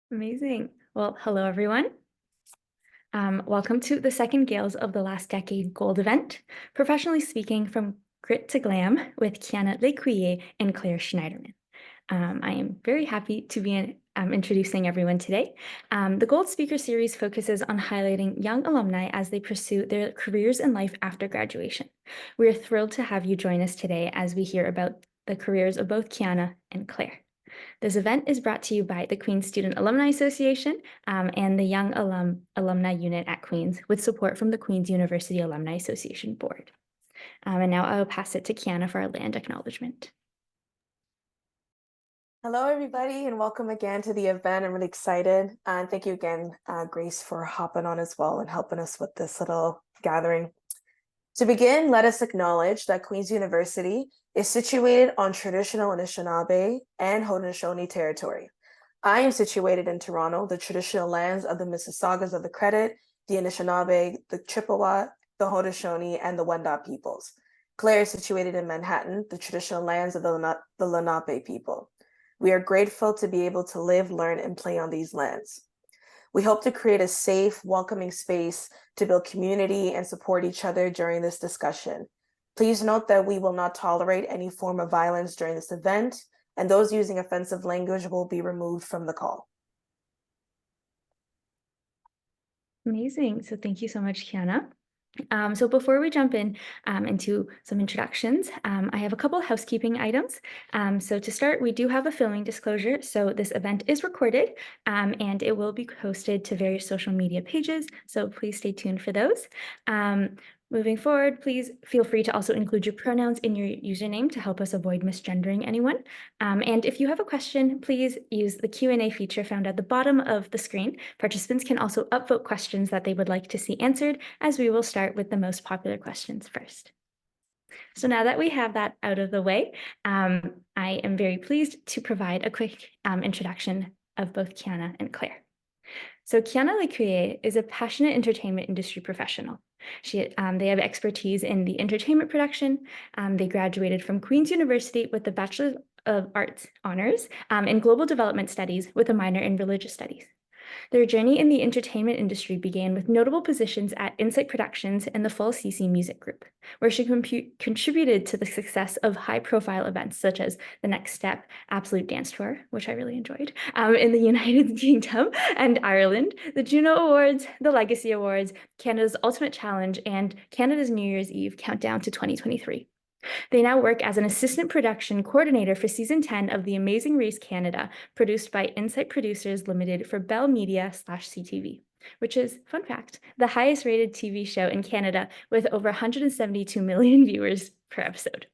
Amazing. Well, hello, everyone. Welcome to the second Gaels of the Last Decade Gold event, professionally speaking from Grit to Glam with Kianah, Lécuyer and Claire Schneiderman. I am very happy to be introducing everyone today. The Gold Speaker Series focuses on highlighting young alumni as they pursue their careers in life after graduation. We are thrilled to have you join us today as we hear about the careers of both Kianah and Claire. This event is brought to you by the Queen's Student Alumni Association and the Young Alumni Unit at Queen's, with support from the Queen's University Alumni Association Board. And now I will pass it to Kianah for our land acknowledgement. Hello, everybody, and welcome again to the event. I'm really excited. And thank you again, Grace, for hopping on as well and helping us with this little gathering. To begin, let us acknowledge that Queen's University is situated on traditional Anishinaabe and Haudenosaunee territory. I am situated in Toronto, the traditional lands of the Mississaugas of the Credit, the Anishinaabe, the Chippewa, the Haudenosaunee, and the Wendat peoples. Claire is situated in Manhattan, the traditional lands of the Lenape people. We are grateful to be able to live, learn, and play on these lands. We hope to create a safe, welcoming space to build community and support each other during this discussion. Please note that we will not tolerate any form of violence during this event, and those using offensive language will be removed from the call. Amazing. So thank you so much, Kianah. So before we jump into some introductions, I have a couple housekeeping items. So to start, we do have a filming disclosure. So this event is recorded and it will be posted to various social media pages. So please stay tuned for those. Moving forward, please feel free to also include your pronouns in your username to help us avoid misgendering anyone. And if you have a question, please use the Q&A feature found at the bottom of the screen. Participants can also upvote questions that they would like to see answered, as we will start with the most popular questions first. So now that we have that out of the way, I am very pleased to provide a quick introduction of both Kianah and Claire. So Kianah Lécuyer is a passionate entertainment industry professional. They have expertise in the entertainment production. They graduated from Queen's University with a Bachelor of Arts honors in Global Development Studies with a minor in Religious Studies. Their journey in the entertainment industry began with notable positions at Insight Productions and the Full CC Music Group, where she contributed to the success of high-profile events such as The Next Step, Absolute Dance Tour, which I really enjoyed, in the United Kingdom and Ireland, the Juno Awards, the Legacy Awards, Canada's Ultimate Challenge, and Canada's New Year's Eve Countdown to 2023. They now work as an assistant production coordinator for season 10 of The Amazing Race Canada, produced by Insight Producers Limited for Bell Media/CTV, which is, fun fact, the highest rated TV show in Canada with over 172 million viewers per episode.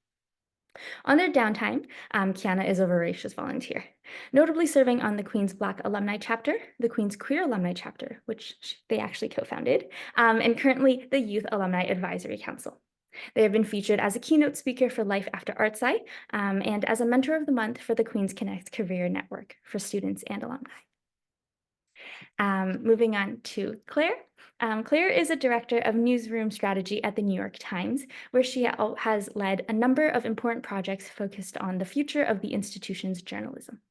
On their downtime, Kianah is a voracious volunteer, notably serving on the Queen's Black Alumni Chapter, the Queen's Queer Alumni Chapter, which they actually co-founded, and currently the Youth Alumni Advisory Council. They have been featured as a keynote speaker for Life After ArtSci and as a Mentor of the Month for the Queen's Connect Career Network for students and alumni. Moving on to Claire. Claire is a director of newsroom strategy at the New York Times, where she has led a number of important projects focused on the future of the institution's journalism.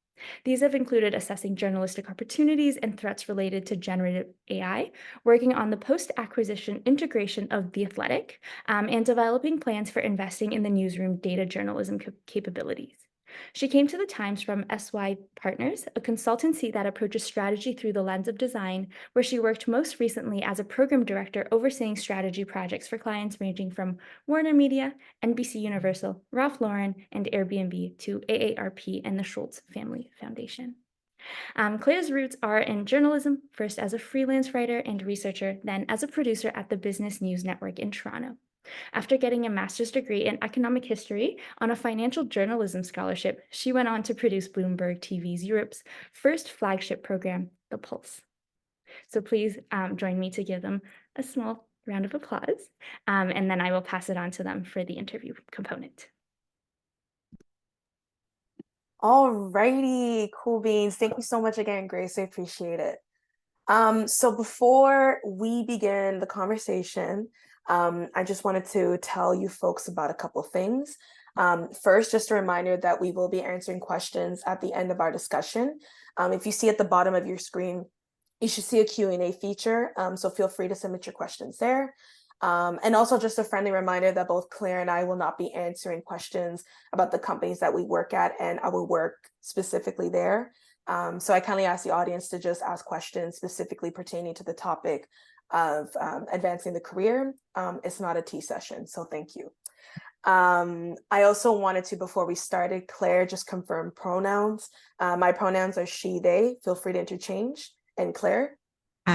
These have included assessing journalistic opportunities and threats related to generative AI, working on the post-acquisition integration of The Athletic, and developing plans for investing in the newsroom data journalism capabilities. She came to the Times from SY Partners, a consultancy that approaches strategy through the lens of design, where she worked most recently as a program director overseeing strategy projects for clients ranging from Warner Media, NBC Universal, Ralph Lauren, and Airbnb to AARP and the Schultz Family Foundation. Claire's roots are in journalism, first as a freelance writer and researcher, then as a producer at the Business News Network in Toronto. After getting a master's degree in economic history on a financial journalism scholarship, she went on to produce Bloomberg TV's Europe's first flagship program, The Pulse. So please join me to give them a small round of applause, and then I will pass it on to them for the interview component. All righty, cool beans. Thank you so much again, Grace. I appreciate it. So before we begin the conversation, I just wanted to tell you folks about a couple things. First, just a reminder that we will be answering questions at the end of our discussion. If you see at the bottom of your screen, you should see a Q&A feature, so feel free to submit your questions there. And also just a friendly reminder that both Claire and I will not be answering questions about the companies that we work at and our work specifically there. So I kindly ask the audience to just ask questions specifically pertaining to the topic of advancing the career. It's not a tea session, so thank you. I also wanted to, before we started, Claire, just confirm pronouns. My pronouns are she, they. Feel free to interchange. And Claire?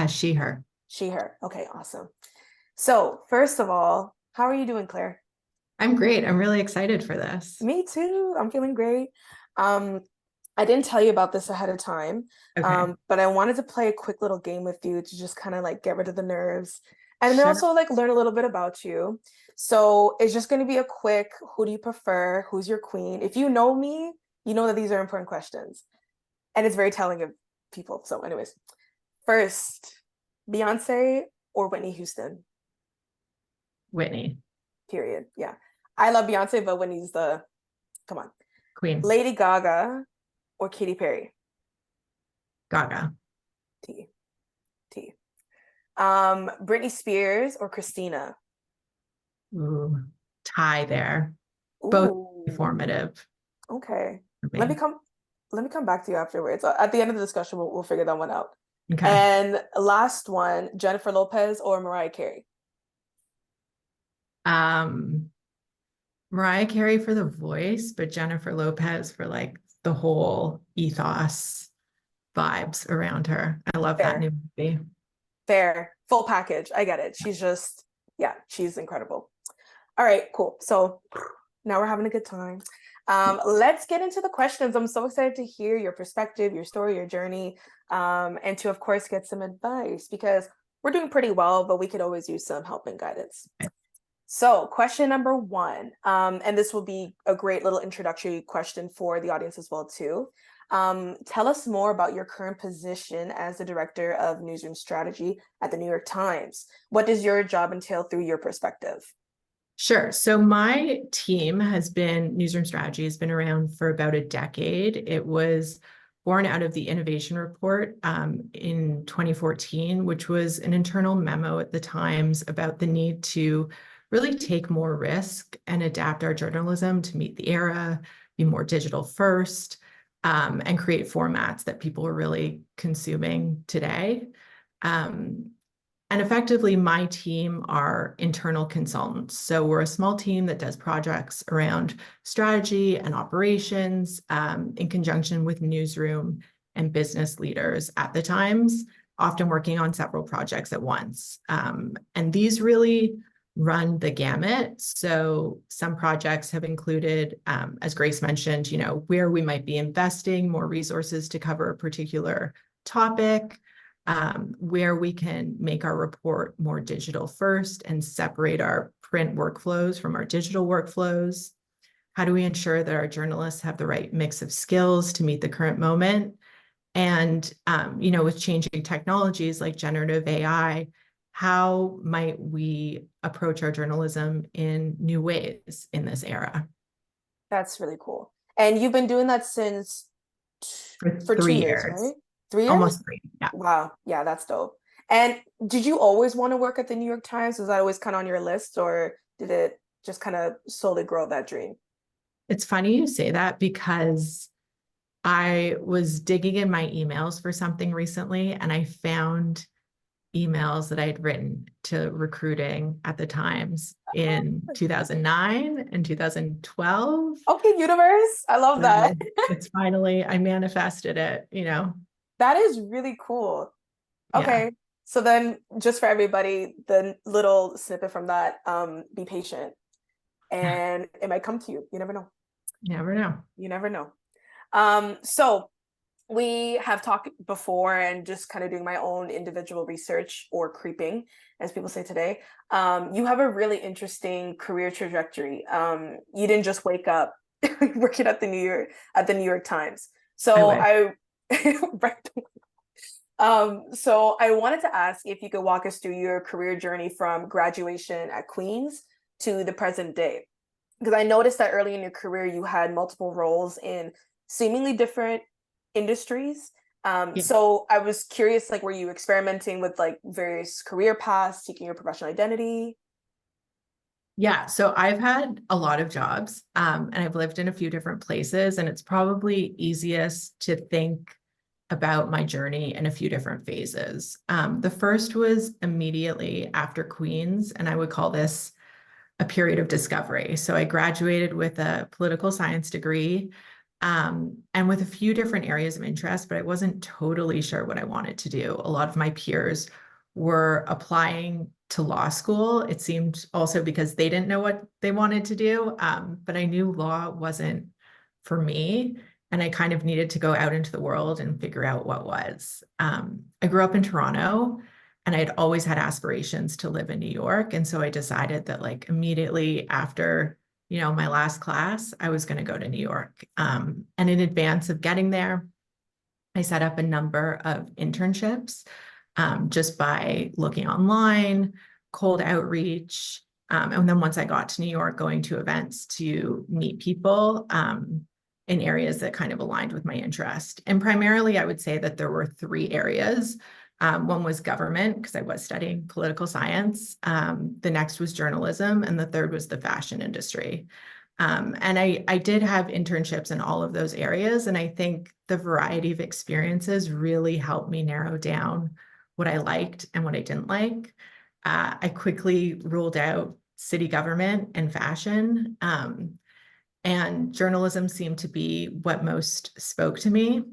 She, her. She, her. Okay, awesome. So first of all, how are you doing, Claire? I'm great. I'm really excited for this. Me too. I'm feeling great. I didn't tell you about this ahead of time, Okay. but I wanted to play a quick little game with you to just kind of like get rid of the nerves and then Sure. also like learn a little bit about you. So it's just going to be a quick, who do you prefer? Who's your queen? If you know me, you know that these are important questions. And it's very telling of people. So anyways, first, Beyonce or Whitney Houston? Whitney, Period. Yeah. I love Beyonce, but Whitney's the, come on. Queen. Lady Gaga or Katy Perry? Gaga. T. T. Britney Spears or Christina? Ooh, tie there. Both Ooh. informative. Okay. For me. Let me come back to you afterwards. At the end of the discussion, we'll figure that one out. Okay. And last one, Jennifer Lopez or Mariah Carey? Mariah Carey for the voice, but Jennifer Lopez for like the whole ethos vibes around her. I love that new movie. Fair. Full package. I get it. She's just, yeah, she's incredible. All right, cool. So now we're having a good time. Let's get into the questions. I'm so excited to hear your perspective, your story, your journey, and to, of course, get some advice because we're doing pretty well, but we could always use some help and guidance. So question number one, and this will be a great little introductory question for the audience as well, too. Tell us more about your current position as the director of newsroom strategy at the New York Times. What does your job entail through your perspective? Sure. So my team has been, Newsroom Strategy has been around for about a decade. It was born out of the Innovation Report in 2014, which was an internal memo at the Times about the need to really take more risk and adapt our journalism to meet the era, be more digital first, and create formats that people are really consuming today. And effectively, my team are internal consultants. So we're a small team that does projects around strategy and operations in conjunction with newsroom and business leaders at the Times, often working on several projects at once. And these really run the gamut. So some projects have included, as Grace mentioned, where we might be investing more resources to cover a particular topic, where we can make our report more digital first and separate our print workflows from our digital workflows. How do we ensure that our journalists have the right mix of skills to meet the current moment? And, with changing technologies like generative AI, how might we approach our journalism in new ways in this era? That's really cool. And you've been doing that since for 2 years, right? 3 years? Almost 3, yeah. Wow. Yeah, that's dope. And did you always want to work at the New York Times? Was that always kind of on your list, or did it just kind of slowly grow that dream? It's funny you say that because I was digging in my emails for something recently and I found emails that I had written to recruiting at the Times in 2009 and 2012. Okay, universe. I love that. It's finally, I manifested it, That is really cool. Yeah. Okay. So then just for everybody, the little snippet from that, be patient and it might come to you. You never know. Never know. You never know. So we have talked before and just kind of doing my own individual research or creeping, as people say today. You have a really interesting career trajectory. You didn't just wake up working at the New York Times. So so I wanted to ask if you could walk us through your career journey from graduation at Queen's to the present day. because I noticed that early in your career you had multiple roles in seemingly different industries. Yeah. So I was curious, like, were you experimenting with like various career paths, seeking your professional identity? Yeah, so I've had a lot of jobs, and I've lived in a few different places, and it's probably easiest to think about my journey in a few different phases. The first was immediately after Queen's, and I would call this a period of discovery. So I graduated with a political science degree, and with a few different areas of interest, but I wasn't totally sure what I wanted to do. A lot of my peers were applying to law school. It seemed also because they didn't know what they wanted to do, but I knew law wasn't for me. And I kind of needed to go out into the world and figure out what was. I grew up in Toronto, and I had always had aspirations to live in New York. And so I decided that, like, immediately after, my last class, I was going to go to New York. And in advance of getting there, I set up a number of internships, just by looking online, cold outreach. And then once I got to New York, going to events to meet people, in areas that kind of aligned with my interest. And primarily, I would say that there were three areas. One was government, because I was studying political science. The next was journalism, and the third was the fashion industry. And I did have internships in all of those areas. And I think the variety of experiences really helped me narrow down what I liked and what I didn't like. I quickly ruled out city government and fashion. And journalism seemed to be what most spoke to me.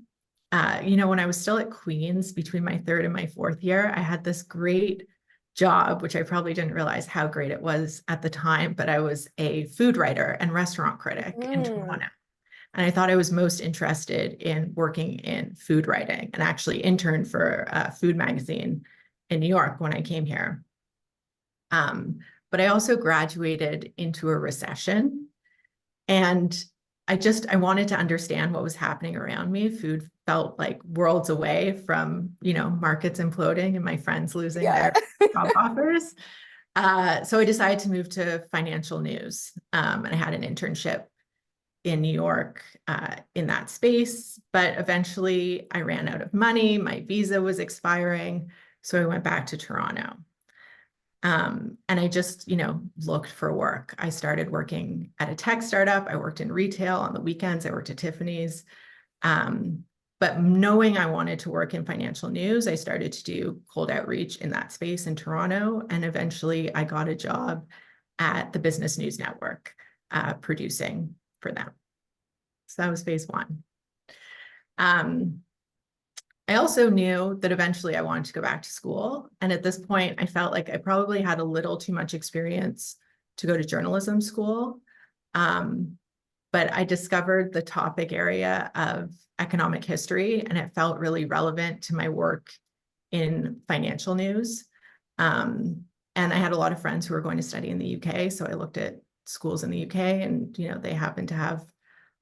When I was still at Queen's between my third and my fourth year, I had this great job, which I probably didn't realize how great it was at the time, but I was a food writer and restaurant critic in Toronto. And I thought I was most interested in working in food writing, and actually interned for a food magazine in New York when I came here. But I also graduated into a recession, and I wanted to understand what was happening around me. Food felt like worlds away from, markets imploding and my friends losing Yeah. their job offers. So I decided to move to financial news. And I had an internship in New York, in that space, but eventually I ran out of money. My visa was expiring. So I went back to Toronto. And I just, looked for work. I started working at a tech startup. I worked in retail on the weekends. I worked at Tiffany's. But knowing I wanted to work in financial news, I started to do cold outreach in that space in Toronto. And eventually I got a job at the Business News Network, producing for them. So that was phase one. I also knew that eventually I wanted to go back to school. And at this point, I felt like I probably had a little too much experience to go to journalism school. But I discovered the topic area of economic history, and it felt really relevant to my work in financial news. And I had a lot of friends who were going to study in the UK. So I looked at schools in the UK, and, they happen to have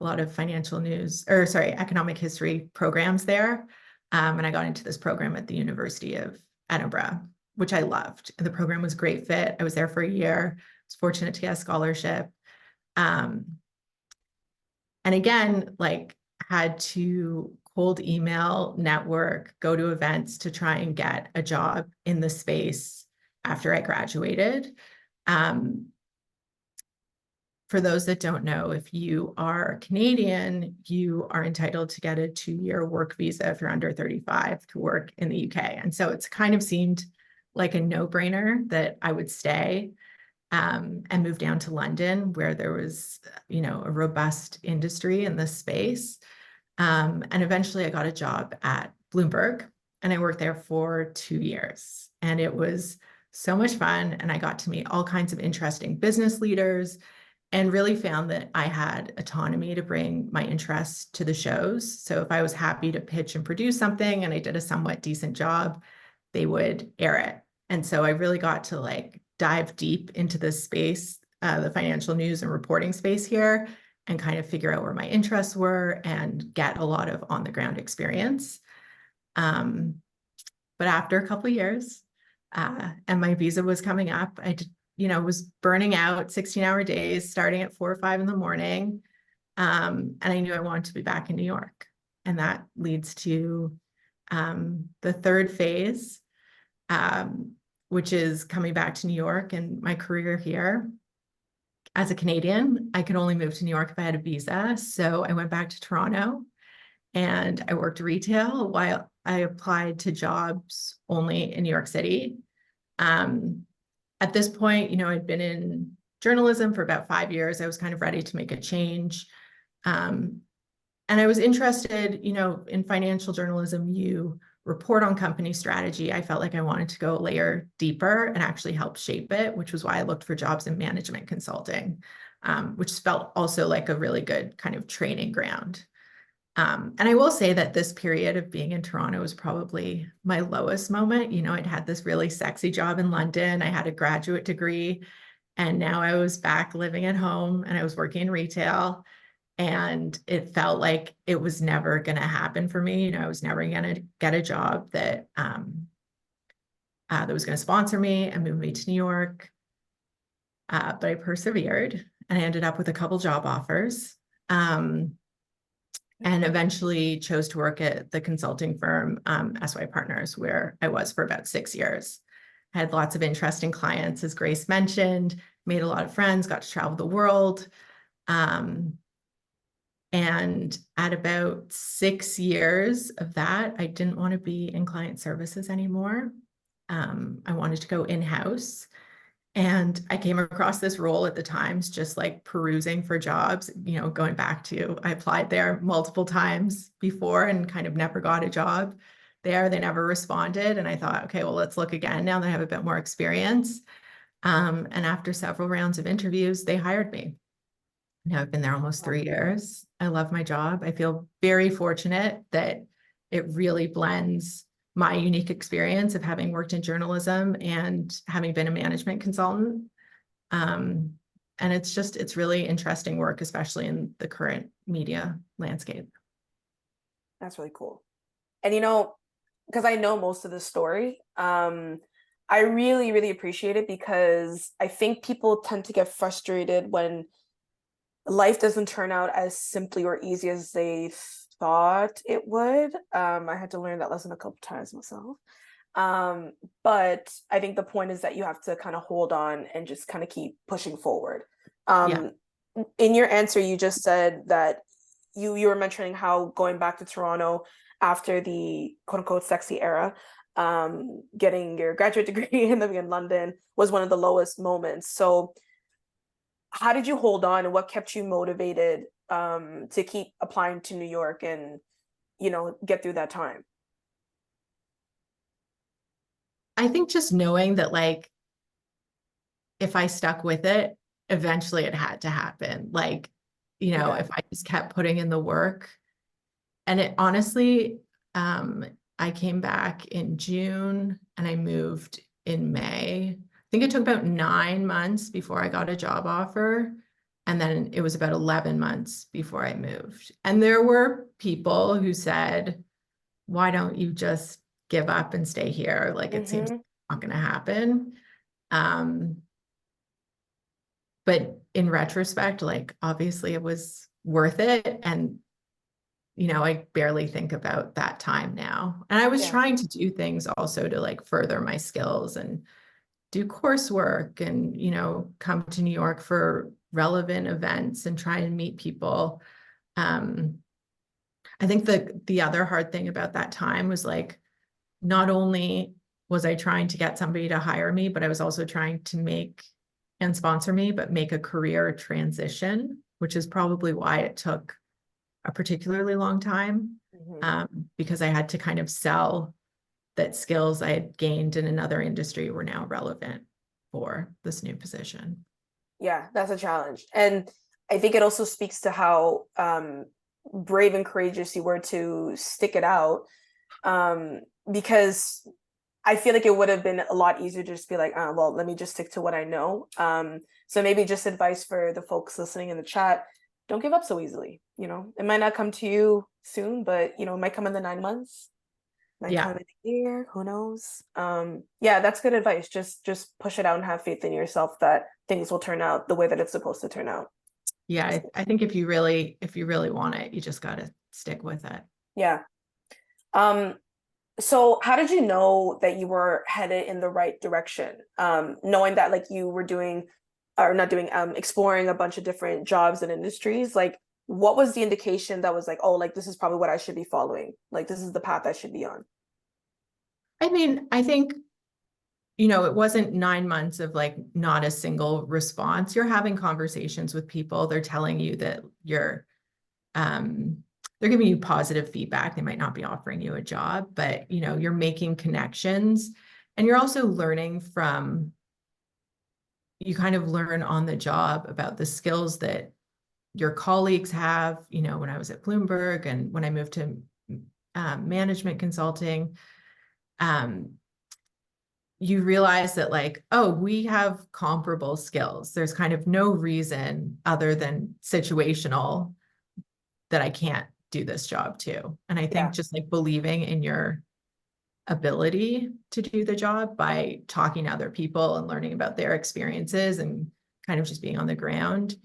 a lot of economic history programs there. And I got into this program at the University of Edinburgh, which I loved. And the program was a great fit. I was there for a year. I was fortunate to get a scholarship. And again, had to cold email, network, go to events to try and get a job in the space after I graduated. For those that don't know, if you are Canadian, you are entitled to get a 2-year work visa if you're under 35 to work in the UK. And so it's kind of seemed like a no-brainer that I would stay, and move down to London, where there was, a robust industry in this space. And eventually I got a job at Bloomberg, and I worked there for 2 years. And it was so much fun. And I got to meet all kinds of interesting business leaders, and really found that I had autonomy to bring my interests to the shows. So if I was happy to pitch and produce something and I did a somewhat decent job, they would air it. And so I really got to dive deep into this space, the financial news and reporting space here, and kind of figure out where my interests were and get a lot of on the ground experience. But after a couple of years, and my visa was coming up, I was burning out 16-hour days, starting at 4 or 5 in the morning. And I knew I wanted to be back in New York. And that leads to the third phase, which is coming back to New York and my career here. As a Canadian, I could only move to New York if I had a visa. So I went back to Toronto and I worked retail while I applied to jobs only in New York City. At this point, I'd been in journalism for about 5 years. I was kind of ready to make a change. And I was interested, in financial journalism. You report on company strategy. I felt like I wanted to go a layer deeper and actually help shape it, which was why I looked for jobs in management consulting, which felt also like a really good kind of training ground. And I will say that this period of being in Toronto was probably my lowest moment. I'd had this really sexy job in London. I had a graduate degree, and now I was back living at home and I was working in retail. And it felt like it was never going to happen for me. I was never going to get a job that that was going to sponsor me and move me to New York. But I persevered and I ended up with a couple job offers. And eventually chose to work at the consulting firm, SY Partners, where I was for about 6 years. I had lots of interesting clients, as Grace mentioned, made a lot of friends, got to travel the world. And at about 6 years of that, I didn't want to be in client services anymore. I wanted to go in-house. And I came across this role at the Times, just like perusing for jobs, going back to, I applied there multiple times before and kind of never got a job there. They never responded. And I thought, okay, well, let's look again now that I have a bit more experience. And after several rounds of interviews, they hired me. Now I've been there almost 3 years. I love my job. I feel very fortunate that it really blends my unique experience of having worked in journalism and having been a management consultant. And it's really interesting work, especially in the current media landscape. That's really cool. And because I know most of the story, I really, really appreciate it, because I think people tend to get frustrated when life doesn't turn out as simply or easy as they thought it would. I had to learn that lesson a couple times myself. But I think the point is that you have to kind of hold on and just kind of keep pushing forward. Yeah. In your answer, you just said that you were mentioning how going back to Toronto after the quote unquote sexy era, getting your graduate degree and living in London was one of the lowest moments. So how did you hold on, and what kept you motivated to keep applying to New York and, get through that time? I think just knowing that, like, if I stuck with it, eventually it had to happen. Like, if I just kept putting in the work. And it honestly, I came back in June and I moved in May. I think it took about 9 months before I got a job offer. And then it was about 11 months before I moved. And there were people who said, why don't you just give up and stay here? Like, it seems not going to happen. But in retrospect, like, obviously it was worth it. And I barely think about that time now. And I was trying to do things also to, like, further my skills and do coursework and, come to New York for relevant events and try and meet people. I think the other hard thing about that time was, like, not only was I trying to get somebody to hire me, but I was also trying to make and sponsor me, but make a career transition, which is probably why it took a particularly long time, because I had to kind of sell that skills I had gained in another industry were now relevant for this new position. Yeah, that's a challenge. And I think it also speaks to how brave and courageous you were to stick it out, because I feel like it would have been a lot easier to just be like, well, let me just stick to what I know. So maybe just advice for the folks listening in the chat: don't give up so easily. It might not come to you soon, but it might come in the 9 months. my Yeah. time of the year, who knows? Yeah, that's good advice. Just push it out and have faith in yourself that things will turn out the way that it's supposed to turn out. Yeah, I think if you really want it, you just got to stick with it. Yeah. So how did you know that you were headed in the right direction? Knowing that like you were doing or not doing exploring a bunch of different jobs and industries, like what was the indication that was like, oh, like this is probably what I should be following, like this is the path I should be on? I mean, I think, you know, it wasn't 9 months of like not a single response. You're having conversations with people. They're telling you that they're giving you positive feedback. They might not be offering you a job, but you know, you're making connections and you're also learning from, you kind of learn on the job about the skills that your colleagues have. You know, when I was at Bloomberg and when I moved to management consulting, you realize that like, oh, we have comparable skills. There's kind of no reason other than situational that I can't do this job too. And I think just like believing in your ability to do the job by talking to other people and learning about their experiences and kind of just being on the ground.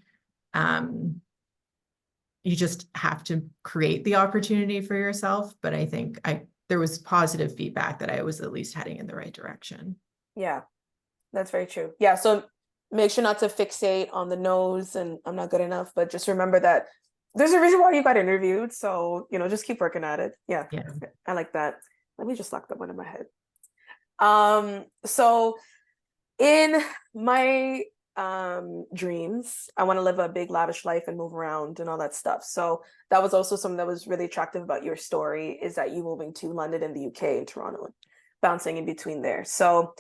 You just have to create the opportunity for yourself. But I think there was positive feedback that I was at least heading in the right direction. Yeah, that's very true. Yeah, so make sure not to fixate on the no's and I'm not good enough, but just remember that there's a reason why you got interviewed. So, you know, just keep working at it. Yeah, I like that. Let me just lock that one in my head. So in my dreams, I want to live a big lavish life and move around and all that stuff. So that was also something that was really attractive about your story, is that you moving to London and the UK and Toronto and bouncing in between there. So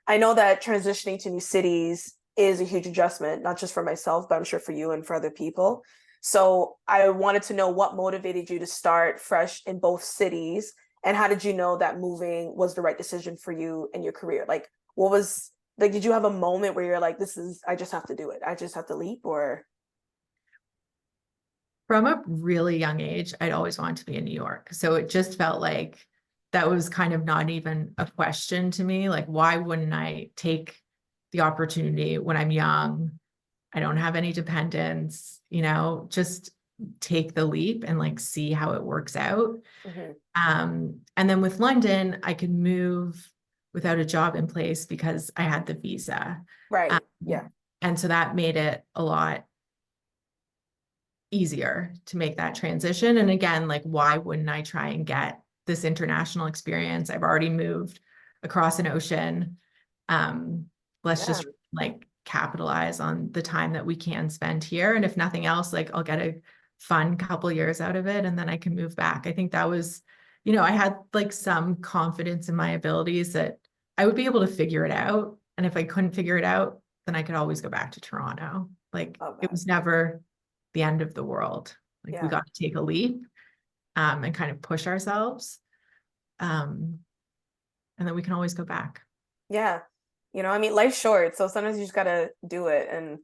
I know that transitioning to new cities is a huge adjustment, not just for myself, but I'm sure for you and for other people. So I wanted to know what motivated you to start fresh in both cities, and how did you know that moving was the right decision for you in your career? Like, what was like, did you have a moment where you're like, I just have to do it, I just have to leap? Or from a really young age, I'd always wanted to be in New York. So it just felt like that was kind of not even a question to me. Like, why wouldn't I take the opportunity when I'm young? I don't have any dependents, you know, just take the leap and like see how it works out. And then with London, I could move without a job in place because I had the visa. right. And so that made it a lot easier to make that transition. And again, like, why wouldn't I try and get this international experience? I've already moved across an ocean. Let's just like capitalize on the time that we can spend here. And if nothing else, like I'll get a fun couple years out of it and then I can move back. I think that was, you know, I had like some confidence in my abilities that I would be able to figure it out. And if I couldn't figure it out, then I could always go back to Toronto. Like it was never the end of the world. Like we got to take a leap and kind of push ourselves. And then we can always go back. Yeah. You know, I mean, life's short, so sometimes you just gotta do it. And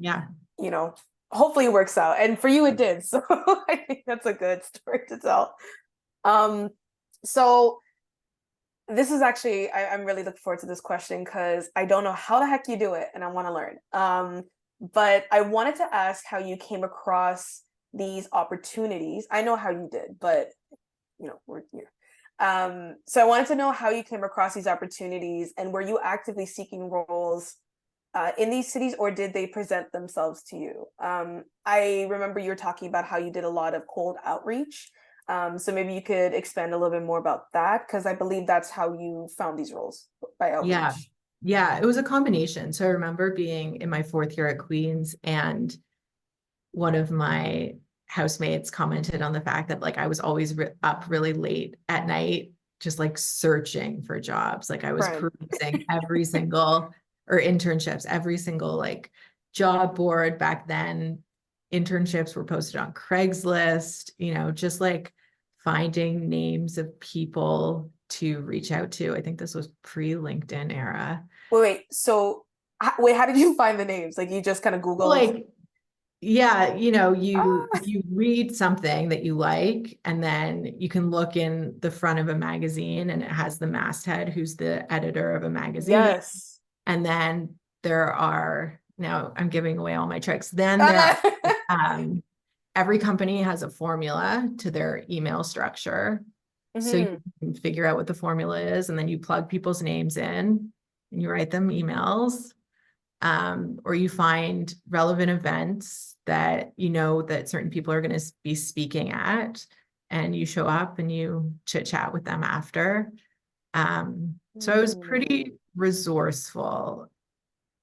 you know, hopefully it works out. And for you it did. So I think that's a good story to tell. So this is actually, I'm really looking forward to this question because I don't know how the heck you do it and I want to learn. But I wanted to ask how you came across these opportunities. I know how you did, but you know, we're here. So I wanted to know how you came across these opportunities, and were you actively seeking roles in these cities, or did they present themselves to you? I remember you were talking about how you did a lot of cold outreach. So maybe you could expand a little bit more about that, because I believe that's how you found these roles, by outreach. Yeah, it was a combination. So I remember being in my 4th year at Queen's, and one of my housemates commented on the fact that like I was always up really late at night, just like searching for jobs. Like I was perusing every single, or internships, every single like job board back then. Internships were posted on Craigslist, you know, just like finding names of people to reach out to. I think this was pre-LinkedIn era. So wait, how did you find the names? Like you just kind of Googled? Like Yeah, you know, you Ah, you read something that you like, and then you can look in the front of a magazine and it has the masthead who's the editor of a magazine. yes. And then there are, now I'm giving away all my tricks. Then there Ah, are every company has a formula to their email structure. So you mhm. can figure out what the formula is, and then you plug people's names in and you write them emails. Or you find relevant events that you know that certain people are going to be speaking at, and you show up and you chit chat with them after. So I was Mm, pretty resourceful.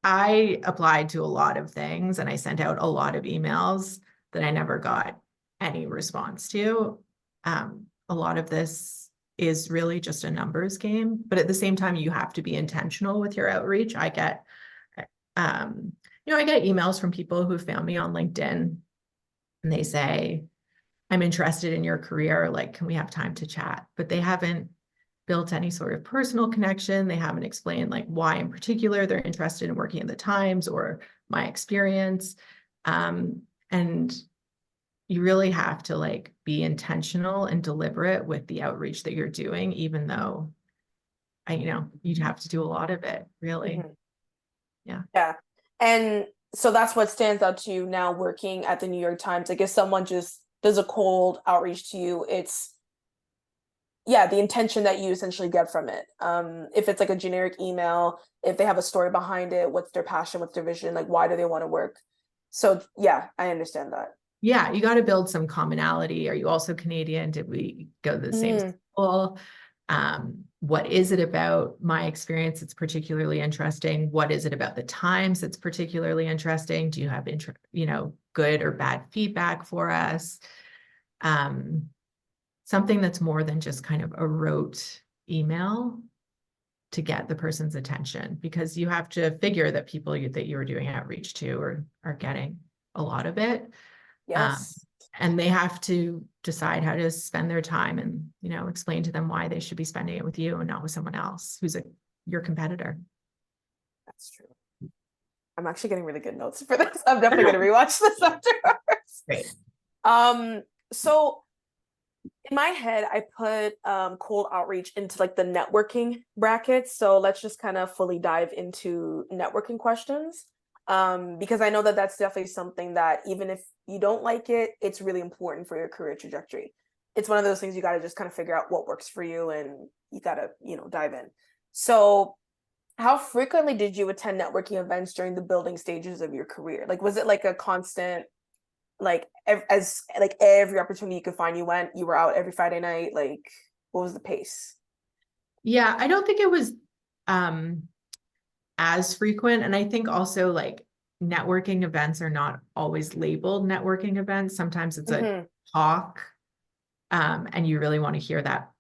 I applied to a lot of things and I sent out a lot of emails that I never got any response to. A lot of this is really just a numbers game, but at the same time, you have to be intentional with your outreach. Um, I get emails from people who found me on LinkedIn and they say, I'm interested in your career. Like, can we have time to chat? But they haven't built any sort of personal connection. They haven't explained like why in particular they're interested in working at the Times or my experience. And you really have to like be intentional and deliberate with the outreach that you're doing, even though you'd have to do a lot of it, really. mhm. Yeah. Yeah. And so that's what stands out to you now working at the New York Times. Like if someone just does a cold outreach to you, it's yeah, the intention that you essentially get from it. If it's like a generic email, if they have a story behind it, what's their passion, what's their vision, like why do they want to work? So yeah, I understand that. Yeah, you got to build some commonality. Are you also Canadian? Did we go to the same Mm, school? What is it about my experience that's particularly interesting? What is it about the Times that's particularly interesting? Do you have good or bad feedback for us? Um, Something that's more than just kind of a rote email to get the person's attention, because you have to figure that people that you are doing outreach to are getting a lot of it. Um, yes, and they have to decide how to spend their time and, explain to them why they should be spending it with you and not with someone else who's your competitor. that's true. I'm actually getting really good notes for this. I'm definitely gonna rewatch this afterwards. Great. So in my head, I put cold outreach into like the networking bracket. So let's just kind of fully dive into networking questions. Because I know that that's definitely something that even if you don't like it, it's really important for your career trajectory. It's one of those things you got to just kind of figure out what works for you and you got to, dive in. So, how frequently did you attend networking events during the building stages of your career? Like, was it like a constant like as like every opportunity you could find you went, you were out every Friday night, like what was the pace? Yeah, I don't think it was um, as frequent. And I think also like networking events are not always labeled networking events. Sometimes it's a Mm-hmm. talk, and you really want to hear that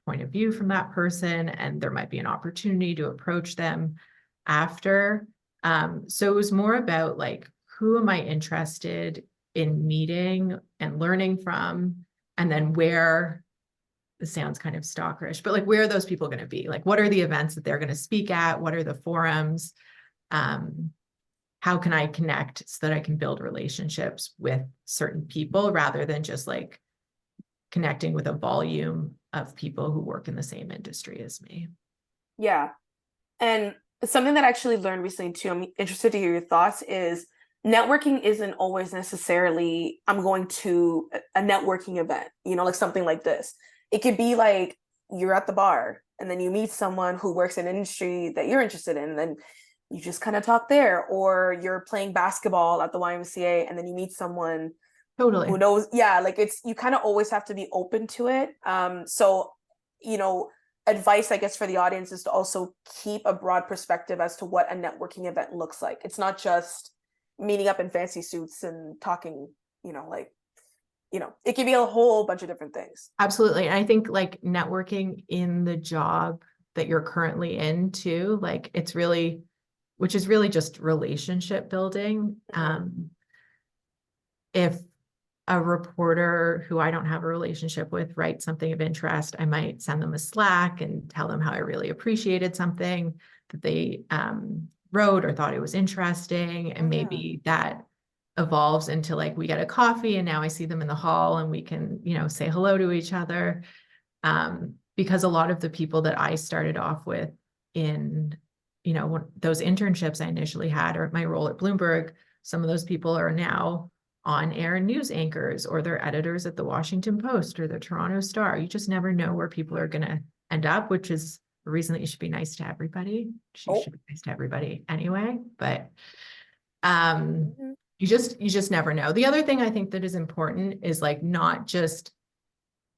point of view from that person, and there might be an opportunity to approach them after. So it was more about like, who am I interested in meeting and learning from, and then where, this sounds kind of stalkerish, but like, where are those people going to be? Like, what are the events that they're going to speak at? What are the forums? Um, how can I connect so that I can build relationships with certain people rather than just like connecting with a volume of people who work in the same industry as me. Yeah. And something that I actually learned recently too, I'm interested to hear your thoughts, is networking isn't always necessarily I'm going to a networking event, like something like this. It could be like you're at the bar and then you meet someone who works in an industry that you're interested in, and then you just kind of talk there, or you're playing basketball at the YMCA and then you meet someone Totally. who knows. Yeah, like it's you kind of always have to be open to it. So you know advice I guess for the audience is to also keep a broad perspective as to what a networking event looks like. It's not just meeting up in fancy suits and talking, like it can be a whole bunch of different things. Absolutely. And I think like networking in the job that you're currently in too, like which is really just relationship building. Mm-hmm. If a reporter who I don't have a relationship with writes something of interest, I might send them a Slack and tell them how I really appreciated something that they wrote or thought it was interesting. Oh And yeah. maybe that evolves into like, we get a coffee and now I see them in the hall and we can, you know, say hello to each other. Because a lot of the people that I started off with in, you know, those internships I initially had, or my role at Bloomberg, some of those people are now on-air news anchors, or they're editors at the Washington Post or the Toronto Star. You just never know where people are going to end up, which is the reason that you should be nice to everybody. You should be nice to everybody anyway, but you just never know. The other thing I think that is important is like not just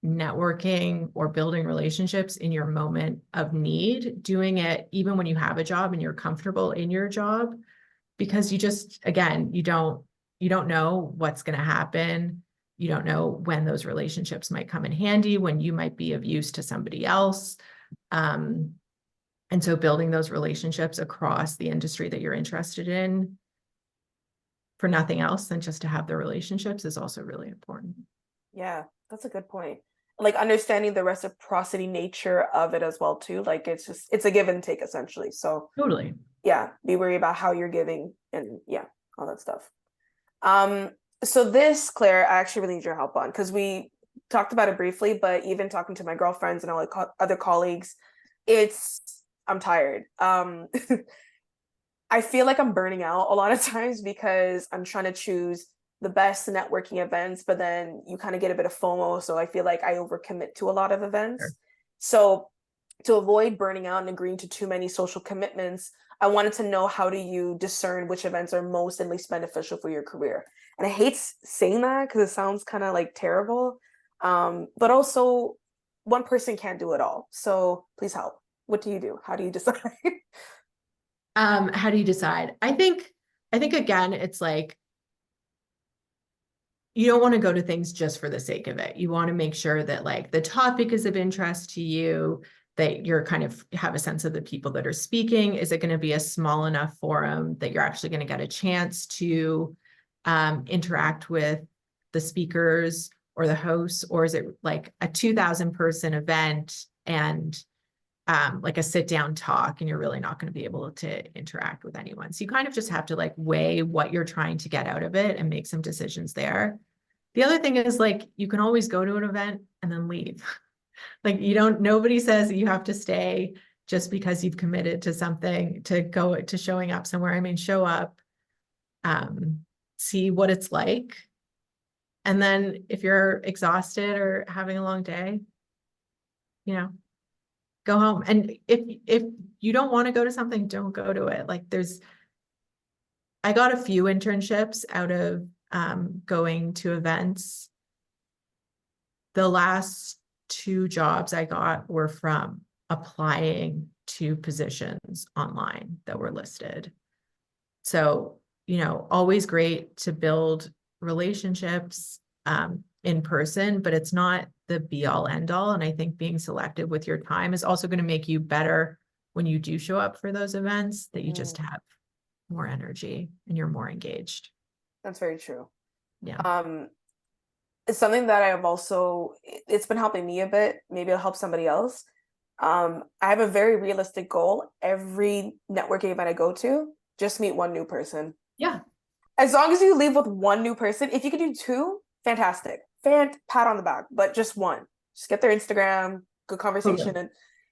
networking or building relationships in your moment of need, doing it even when you have a job and you're comfortable in your job, because you just, again, you don't know what's going to happen. You don't know when those relationships might come in handy, when you might be of use to somebody else. And so building those relationships across the industry that you're interested in, for nothing else than just to have the relationships, is also really important. Yeah, that's a good point. Like understanding the reciprocity nature of it as well too. Like it's a give and take essentially. So Totally. yeah, be worried about how you're giving and yeah, all that stuff. So this, Claire, I actually really need your help on, because we talked about it briefly, but even talking to my girlfriends and all like other colleagues, I'm tired. I feel like I'm burning out a lot of times because I'm trying to choose the best networking events, but then you kind of get a bit of FOMO. So I feel like I overcommit to a lot of events. Sure. So to avoid burning out and agreeing to too many social commitments, I wanted to know, how do you discern which events are most and least beneficial for your career? And I hate saying that because it sounds kind of like terrible. But also one person can't do it all. So please help. What do you do? How do you decide? How do you decide? I think again, it's like, you don't want to go to things just for the sake of it. You want to make sure that like the topic is of interest to you, that you're kind of have a sense of the people that are speaking. Is it going to be a small enough forum that you're actually going to get a chance to interact with the speakers or the hosts? Or is it like a 2,000 person event and like a sit down talk, and you're really not going to be able to interact with anyone? So you kind of just have to like weigh what you're trying to get out of it and make some decisions there. The other thing is like, you can always go to an event and then leave. Like nobody says that you have to stay just because you've committed to something, to showing up somewhere. I mean, show up, see what it's like. And then if you're exhausted or having a long day, go home. And if you don't want to go to something, don't go to it. Like I got a few internships out of going to events. The last 2 jobs I got were from applying to positions online that were listed. So, always great to build relationships in person, but it's not the be all end all. And I think being selective with your time is also going to make you better when you do show up for those events, that you just have more energy and you're more engaged. That's very true. Yeah. It's something that it's been helping me a bit. Maybe it'll help somebody else. I have a very realistic goal. Every networking event I go to, just meet one new person. Yeah. As long as you leave with one new person, if you could do 2, fantastic. Pat on the back, but just one. Just get their Instagram, good conversation, Totally.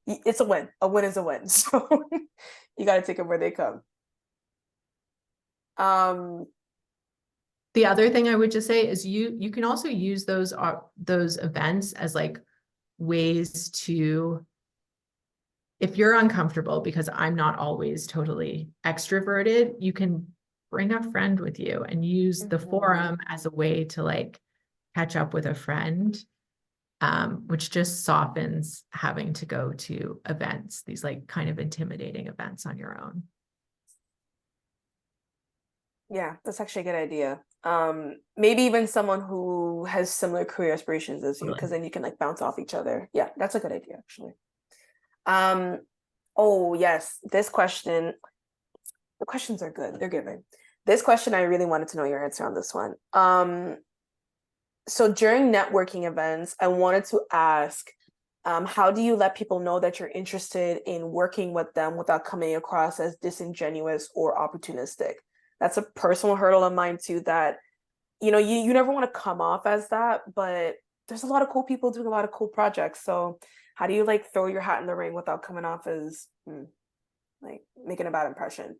And it's a win. A win is a win. So you got to take them where they come. The other thing I would just say is you can also use those events as like ways to, if you're uncomfortable, because I'm not always totally extroverted, you can bring a friend with you and use the forum as a way to like catch up with a friend, which just softens having to go to events, these like kind of intimidating events on your own. Yeah, that's actually a good idea. Maybe even someone who has similar career aspirations as you, because then you can like bounce off each other. Yeah, that's a good idea, actually. Oh yes, this question. The questions are good. They're giving. This question, I really wanted to know your answer on this one. So during networking events, I wanted to ask, how do you let people know that you're interested in working with them without coming across as disingenuous or opportunistic? That's a personal hurdle of mine too, that, you never want to come off as that, but there's a lot of cool people doing a lot of cool projects. So how do you like throw your hat in the ring without coming off as like making a bad impression?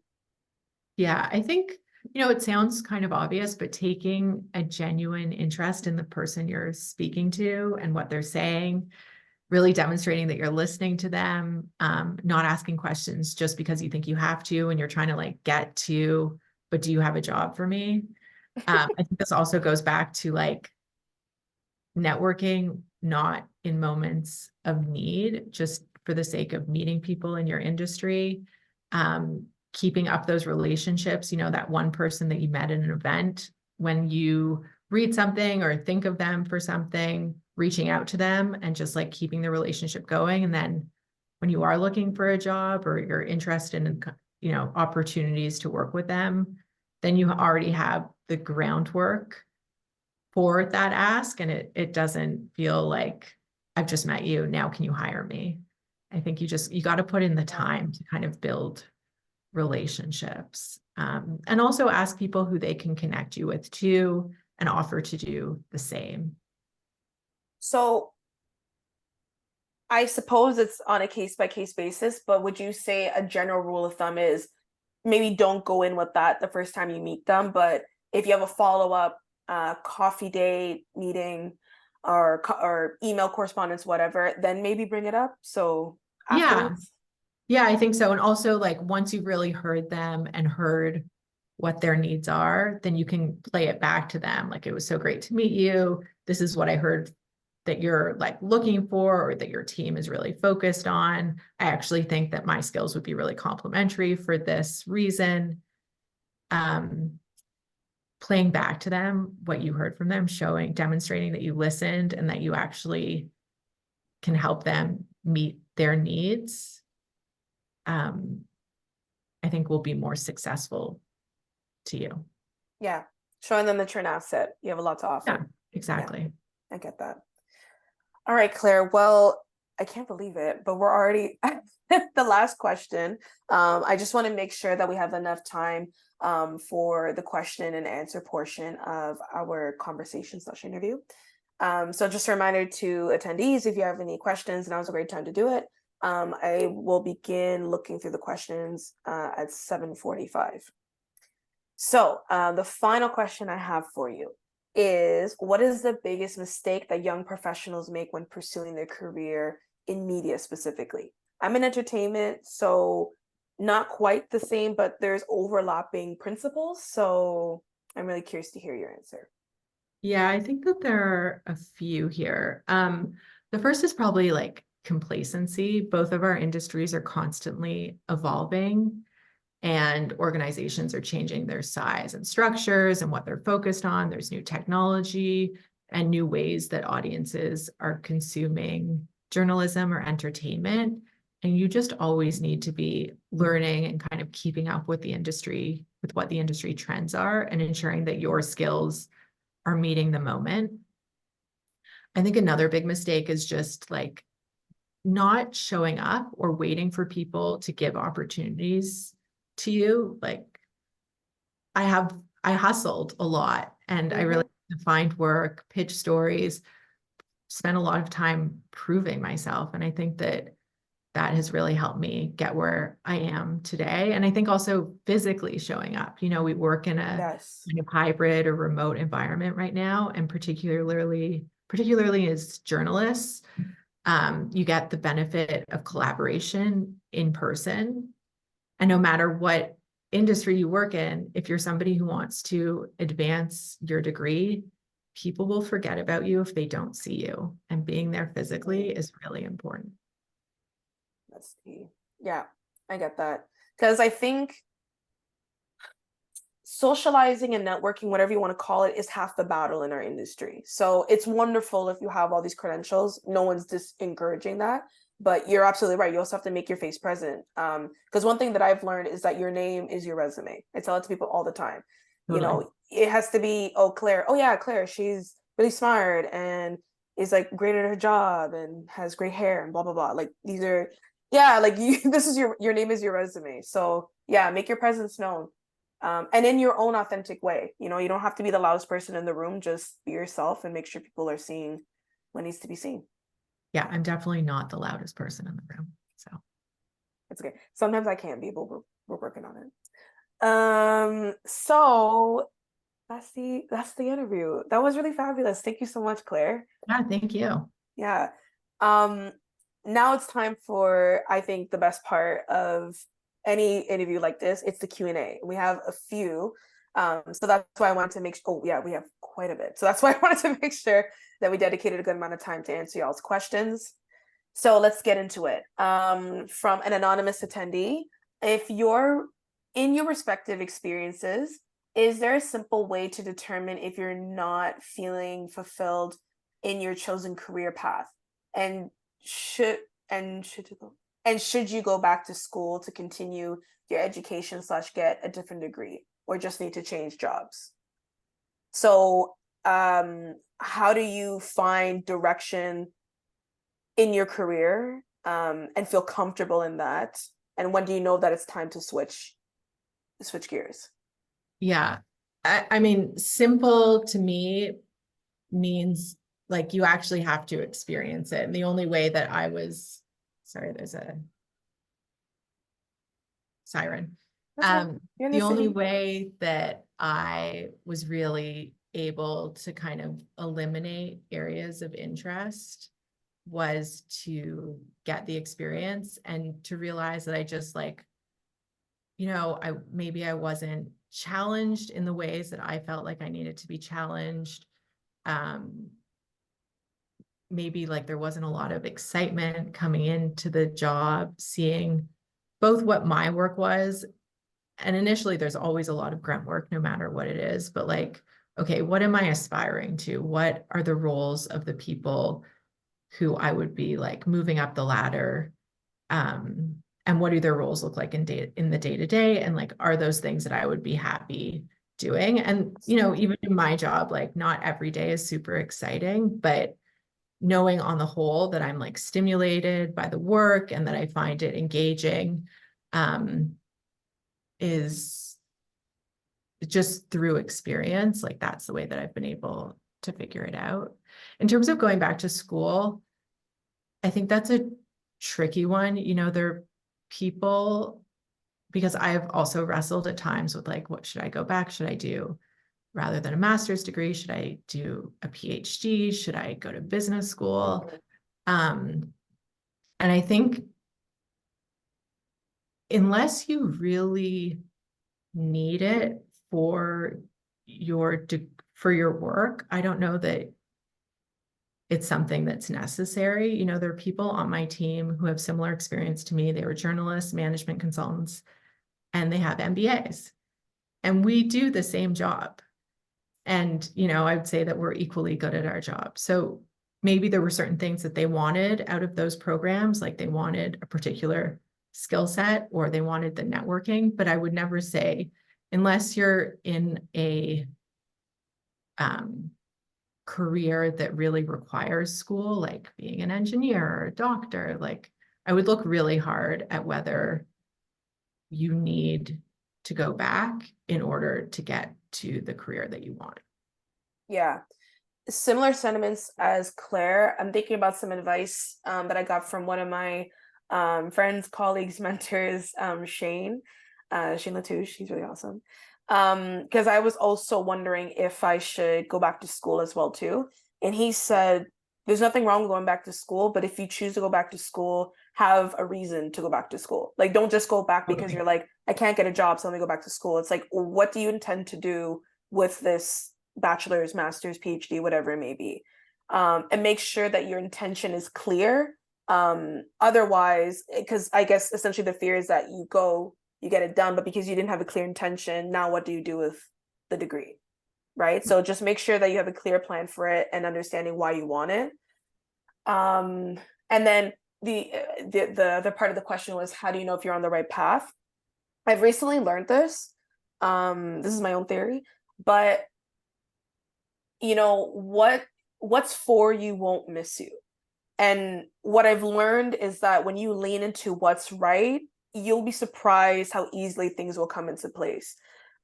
Yeah, I think, it sounds kind of obvious, but taking a genuine interest in the person you're speaking to and what they're saying, really demonstrating that you're listening to them, not asking questions just because you think you have to, and you're trying to like get to, but do you have a job for me? I think this also goes back to like networking, not in moments of need, just for the sake of meeting people in your industry, keeping up those relationships, that one person that you met at an event, when you read something or think of them for something, reaching out to them and just like keeping the relationship going. And then when you are looking for a job or you're interested in, opportunities to work with them, then you already have the groundwork for that ask, and it doesn't feel like I've just met you, now can you hire me? I think you got to put in the time to kind of build relationships, and also ask people who they can connect you with too, and offer to do the same. So I suppose it's on a case by case basis, but would you say a general rule of thumb is maybe don't go in with that the first time you meet them, but if you have a follow-up coffee date, meeting, or email correspondence, whatever, then maybe bring it up. So Yeah. afterwards. Yeah, I think so. And also, like, once you've really heard them and heard what their needs are, then you can play it back to them. Like, it was so great to meet you. This is what I heard that you're like looking for, or that your team is really focused on. I actually think that my skills would be really complementary for this reason. Playing back to them what you heard from them, demonstrating that you listened and that you actually can help them meet their needs, I think will be more successful to you. Yeah. Showing them that you're an asset. You have a lot to offer. Yeah, exactly. Yeah, I get that. All right, Claire. Well, I can't believe it, but we're already at the last question. I just want to make sure that we have enough time for the question and answer portion of our conversation/interview. So just a reminder to attendees, if you have any questions, now's a great time to do it. I will begin looking through the questions at 7:45. So the final question I have for you is, what is the biggest mistake that young professionals make when pursuing their career in media specifically? I'm in entertainment, so not quite the same, but there's overlapping principles. So I'm really curious to hear your answer. Yeah, I think that there are a few here. The first is probably like complacency. Both of our industries are constantly evolving, and organizations are changing their size and structures and what they're focused on. There's new technology and new ways that audiences are consuming journalism or entertainment. And you just always need to be learning and kind of keeping up with the industry, with what the industry trends are, and ensuring that your skills are meeting the moment. I think another big mistake is just like not showing up or waiting for people to give opportunities to you. Like, I hustled a lot, and I really had to find work, pitch stories, spend a lot of time proving myself. And I think that has really helped me get where I am today. And I think also physically showing up. We work in a Yes. kind of hybrid or remote environment right now, and particularly as journalists, you get the benefit of collaboration in person. And no matter what industry you work in, if you're somebody who wants to advance your degree, people will forget about you if they don't see you. And being there physically is really important. That's key. Yeah, I get that. Because I think socializing and networking, whatever you want to call it, is half the battle in our industry. So it's wonderful if you have all these credentials. No one's encouraging that, but you're absolutely right. You also have to make your face present. Because one thing that I've learned is that your name is your resume. I tell it to people all the time. Totally. It has to be, oh, Claire. Oh yeah, Claire. She's really smart and is like great at her job and has great hair and blah blah blah. Like these are, yeah, like this is your name is your resume. So yeah, make your presence known. and in your own authentic way. You know, you don't have to be the loudest person in the room, just be yourself and make sure people are seeing what needs to be seen. Yeah, I'm definitely not the loudest person in the room. So It's okay. Sometimes I can't be, but we're working on it. So that's the interview. That was really fabulous. Thank you so much, Claire. yeah, thank you. Yeah. Now it's time for, I think, the best part of any interview like this. It's the Q&A. We have a few. So that's why I wanted to make sure, oh yeah, we have quite a bit. So that's why I wanted to make sure that we dedicated a good amount of time to answer y'all's questions. So let's get into it. From an anonymous attendee, if you're in your respective experiences, is there a simple way to determine if you're not feeling fulfilled in your chosen career path? And should you go back to school to continue your education / get a different degree, or just need to change jobs? So how do you find direction in your career, and feel comfortable in that? And when do you know that it's time to switch gears? Yeah. I mean, simple to me means like you actually have to experience it. And the only way that sorry, there's a siren. The only way that I was really able to kind of eliminate areas of interest was to get the experience and to realize that I just like, you know, maybe I wasn't challenged in the ways that I felt like I needed to be challenged. Maybe like there wasn't a lot of excitement coming into the job, seeing both what my work was. And initially there's always a lot of grunt work, no matter what it is, but like, okay, what am I aspiring to? What are the roles of the people who I would be like moving up the ladder? And what do their roles look like in the day-to-day? And like, are those things that I would be happy doing? And, you know, even in my job, like not every day is super exciting, but knowing on the whole that I'm like stimulated by the work and that I find it engaging, is just through experience. Like that's the way that I've been able to figure it out. In terms of going back to school, I think that's a tricky one. You know, there are people, because I've also wrestled at times with like, what should I go back? Should I do rather than a master's degree? Should I do a PhD? Should I go to business school? And I think unless you really need it for your work, I don't know that it's something that's necessary. You know, there are people on my team who have similar experience to me. They were journalists, management consultants, and they have MBAs. And we do the same job. And, you know, I would say that we're equally good at our job. So maybe there were certain things that they wanted out of those programs, like they wanted a particular skill set or they wanted the networking, but I would never say, unless you're in a career that really requires school, like being an engineer or a doctor, like I would look really hard at whether you need to go back in order to get to the career that you want. Yeah. Similar sentiments as Claire. I'm thinking about some advice that I got from one of my friends, colleagues, mentors, Shane Latouche. He's really awesome. Because I was also wondering if I should go back to school as well too. And he said, there's nothing wrong with going back to school, but if you choose to go back to school, have a reason to go back to school. Like, don't just go back because you're like, I can't get a job, so let me go back to school. It's like, what do you intend to do with this bachelor's, master's, PhD, whatever it may be? And make sure that your intention is clear. Otherwise, because I guess essentially the fear is that you get it done, but because you didn't have a clear intention, now what do you do with the degree? Right? So just make sure that you have a clear plan for it and understanding why you want it. And then the other part of the question was, how do you know if you're on the right path? I've recently learned this. This is my own theory, but you know, what's for you won't miss you. And what I've learned is that when you lean into what's right, you'll be surprised how easily things will come into place.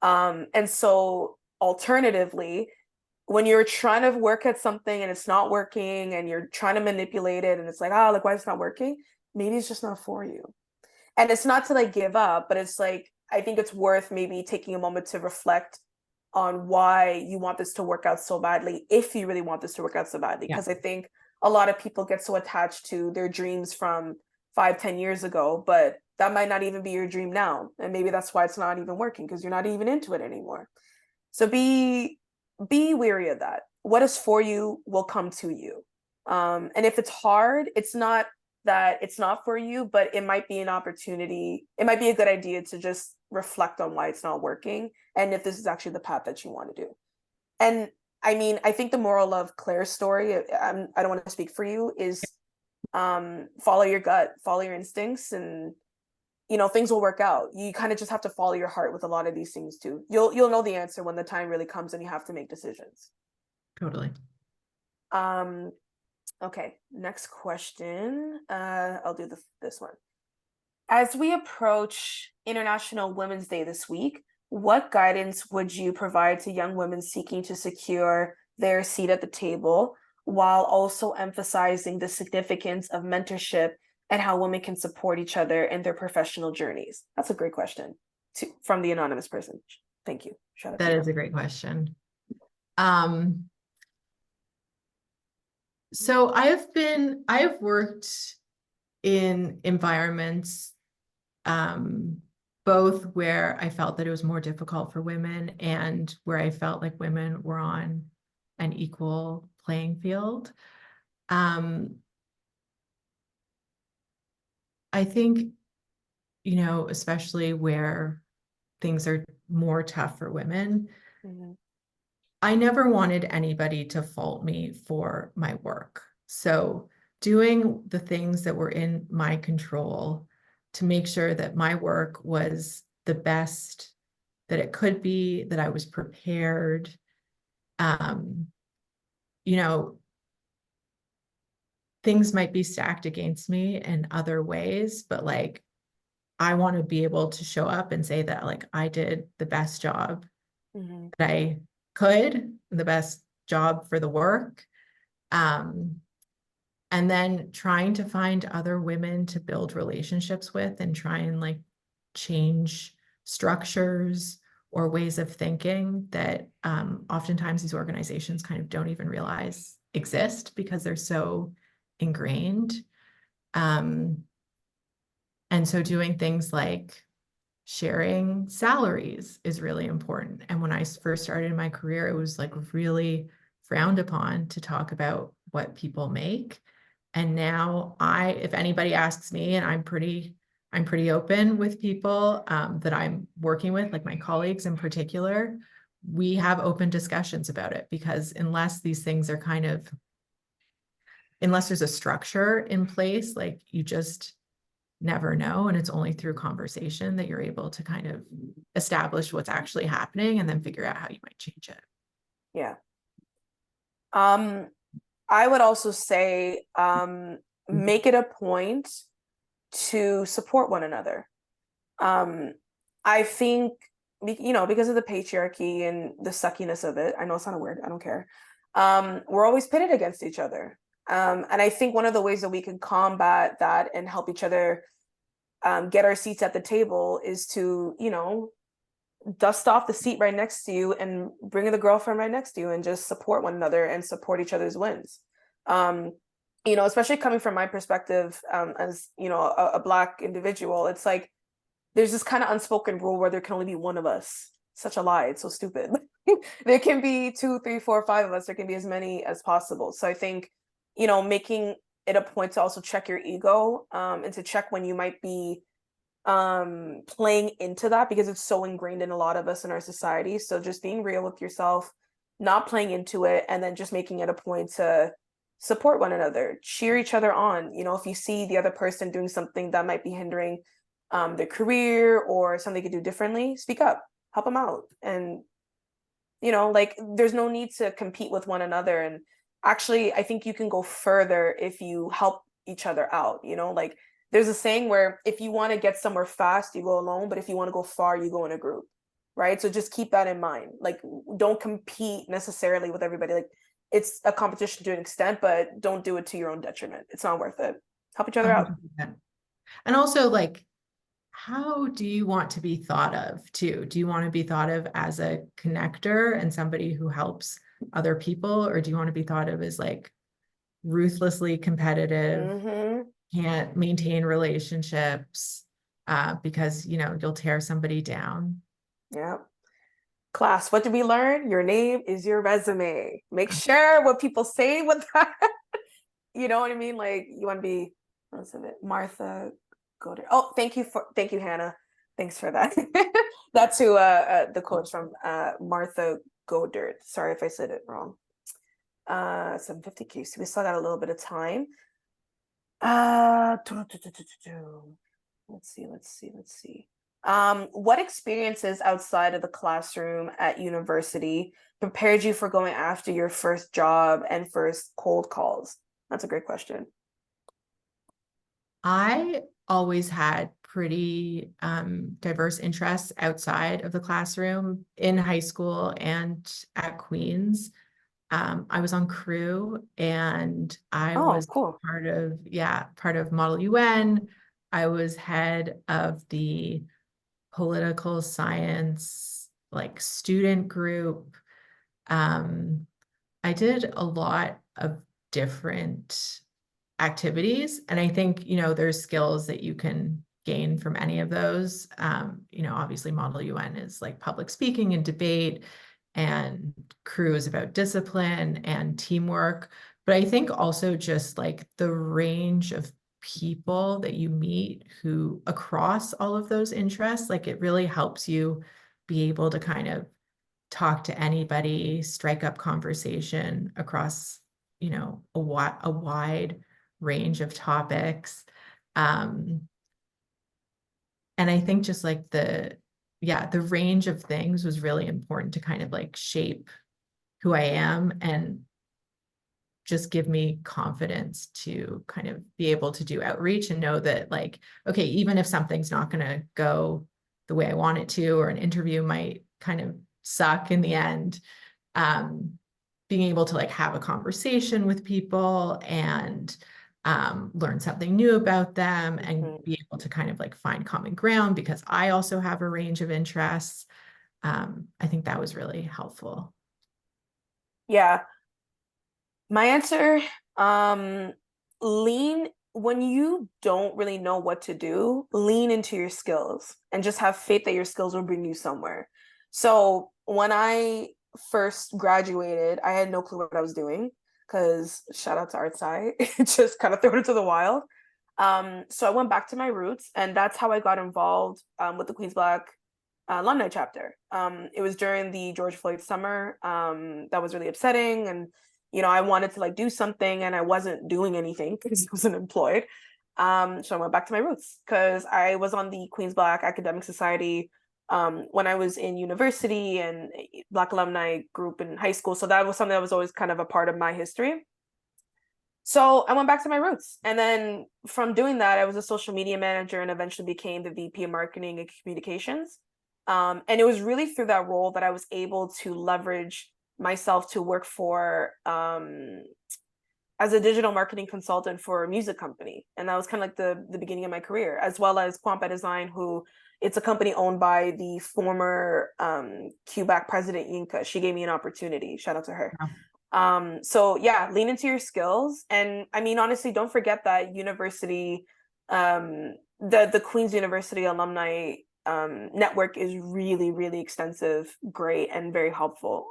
And so alternatively, when you're trying to work at something and it's not working and you're trying to manipulate it and it's like, oh, like, why it's not working? Maybe it's just not for you. And it's not to like give up, but it's like, I think it's worth maybe taking a moment to reflect on why you want this to work out so badly, if you really want this to work out so badly. Yeah. Because I think a lot of people get so attached to their dreams from 5-10 years ago, but that might not even be your dream now. And maybe that's why it's not even working, because you're not even into it anymore. So be wary of that. What is for you will come to you. And if it's hard, it's not that it's not for you, but it might be an opportunity. It might be a good idea to just reflect on why it's not working and if this is actually the path that you want to do. And I mean, I think the moral of Claire's story, I don't want to speak for you, is follow your gut, follow your instincts, and things will work out. You kind of just have to follow your heart with a lot of these things too. You'll know the answer when the time really comes and you have to make decisions. Totally. Okay, next question. I'll do this one. As we approach International Women's Day this week, what guidance would you provide to young women seeking to secure their seat at the table, while also emphasizing the significance of mentorship and how women can support each other in their professional journeys? That's a great question from the anonymous person. Thank you. Shout out. That is a great question. So I have worked in environments, both where I felt that it was more difficult for women and where I felt like women were on an equal playing field. I think, especially where things are more tough for women, I never wanted anybody to fault me for my work. So doing the things that were in my control to make sure that my work was the best that it could be, that I was prepared. Things might be stacked against me in other ways, but like, I want to be able to show up and say that like I did the best job that I could, the best job for the work. And then trying to find other women to build relationships with and try and like change structures or ways of thinking that oftentimes these organizations kind of don't even realize exist because they're so ingrained. And so doing things like sharing salaries is really important. And when I first started my career, it was like really frowned upon to talk about what people make. And now if anybody asks me, and I'm pretty open with people that I'm working with, like my colleagues in particular, we have open discussions about it, because unless these things are unless there's a structure in place, like you just never know. And it's only through conversation that you're able to kind of establish what's actually happening and then figure out how you might change it. Yeah. I would also say, make it a point to support one another. I think, because of the patriarchy and the suckiness of it, I know it's not a word, I don't care. We're always pitted against each other. And I think one of the ways that we can combat that and help each other get our seats at the table is to, dust off the seat right next to you and bring the girlfriend right next to you and just support one another and support each other's wins. Especially coming from my perspective, as, a Black individual, it's like, there's this kind of unspoken rule where there can only be one of us. Such a lie. It's so stupid. There can be 2, 3, 4, 5 of us. There can be as many as possible. So I think, making it a point to also check your ego, and to check when you might be playing into that, because it's so ingrained in a lot of us in our society. So just being real with yourself, not playing into it, and then just making it a point to support one another, cheer each other on. If you see the other person doing something that might be hindering their career or something they could do differently, speak up, help them out. And there's no need to compete with one another. And actually, I think you can go further if you help each other out. There's a saying where if you want to get somewhere fast, you go alone, but if you want to go far, you go in a group, right? So just keep that in mind. Like, don't compete necessarily with everybody. Like, it's a competition to an extent, but don't do it to your own detriment. It's not worth it. Help each other out. 100%. And also, like, how do you want to be thought of too? Do you want to be thought of as a connector and somebody who helps other people, or do you want to be thought of as like ruthlessly competitive, can't maintain relationships because you'll tear somebody down? Yeah. Class, what did we learn? Your name is your resume. Make sure what people say with that. You know what I mean? Like, you want to be, what's it? Martha Goddard. Oh, thank you, Hannah. Thanks for that. That's who the quote's from, Martha Goddard. Sorry if I said it wrong. 7:50. So we still got a little bit of time. Let's see. What experiences outside of the classroom at university prepared you for going after your first job and first cold calls? That's a great question. I always had pretty diverse interests outside of the classroom in high school and at Queen's. I was on crew, and I was cool. part of Model UN. I was head of the political science like student group. I did a lot of different activities, and I think there's skills that you can gain from any of those. Obviously Model UN is like public speaking and debate, and crew is about discipline and teamwork. But I think also just like the range of people that you meet who across all of those interests, like it really helps you be able to kind of talk to anybody, strike up conversation across, a wide range of topics. And I think just like the range of things was really important to kind of like shape who I am and just give me confidence to kind of be able to do outreach and know that like, okay, even if something's not going to go the way I want it to, or an interview might kind of suck in the end, being able to like have a conversation with people and learn something new about them and be able to kind of like find common ground because I also have a range of interests. I think that was really helpful. Yeah. My answer, when you don't really know what to do, lean into your skills and just have faith that your skills will bring you somewhere. So when I first graduated, I had no clue what I was doing because shout out to Artsci, just kind of thrown into the wild. So I went back to my roots, and that's how I got involved with the Queen's Black alumni chapter. It was during the George Floyd summer. That was really upsetting, and I wanted to like do something, and I wasn't doing anything because I wasn't employed. So I went back to my roots because I was on the Queen's Black Academic Society when I was in university and Black alumni group in high school. So that was something that was always kind of a part of my history. So I went back to my roots. And then from doing that, I was a social media manager and eventually became the VP of marketing and communications. And it was really through that role that I was able to leverage myself to work for as a digital marketing consultant for a music company. And that was kind of like the beginning of my career, as well as Quampa Design, who it's a company owned by the former Quebec president Yinka. She gave me an opportunity. Shout out to her. Wow. So yeah, lean into your skills. And I mean, honestly, don't forget that university, the Queen's University alumni network is really, really extensive, great, and very helpful.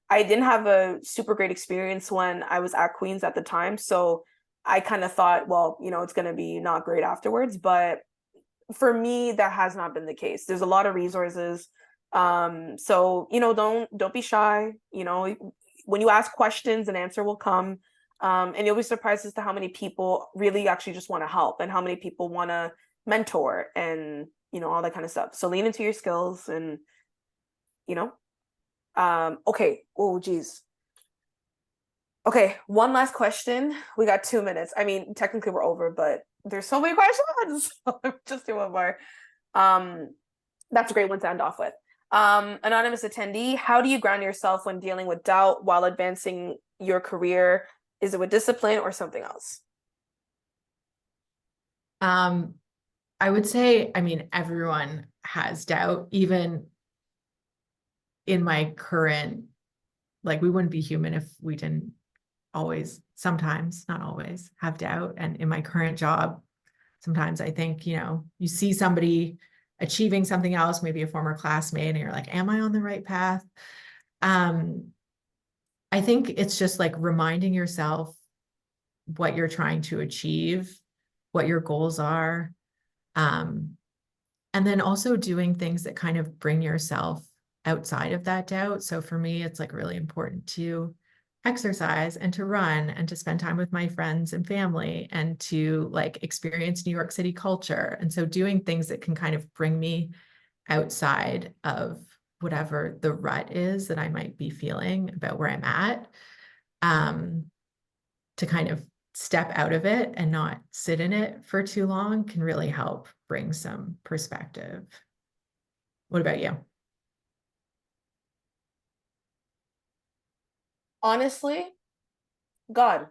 I didn't have a super great experience when I was at Queen's at the time. So I kind of thought, well, it's going to be not great afterwards. But for me, that has not been the case. There's a lot of resources. So, don't be shy. When you ask questions, an answer will come. And you'll be surprised as to how many people really actually just want to help and how many people want to mentor and, all that kind of stuff. So lean into your skills and, okay. Oh, geez. Okay. One last question. We got 2 minutes. I mean, technically we're over, but there's so many questions. So let me just do one more. That's a great one to end off with. Anonymous attendee, how do you ground yourself when dealing with doubt while advancing your career? Is it with discipline or something else? I would say, I mean, everyone has doubt, even in my current, like, we wouldn't be human if we didn't always, sometimes, not always, have doubt. And in my current job, sometimes I think, you see somebody achieving something else, maybe a former classmate, and you're like, am I on the right path? I think it's just like reminding yourself what you're trying to achieve, what your goals are. And then also doing things that kind of bring yourself outside of that doubt. So for me, it's like really important to exercise and to run and to spend time with my friends and family and to like experience New York City culture. And so doing things that can kind of bring me outside of whatever the rut is that I might be feeling about where I'm at, to kind of step out of it and not sit in it for too long can really help bring some perspective. What about you? Honestly, God.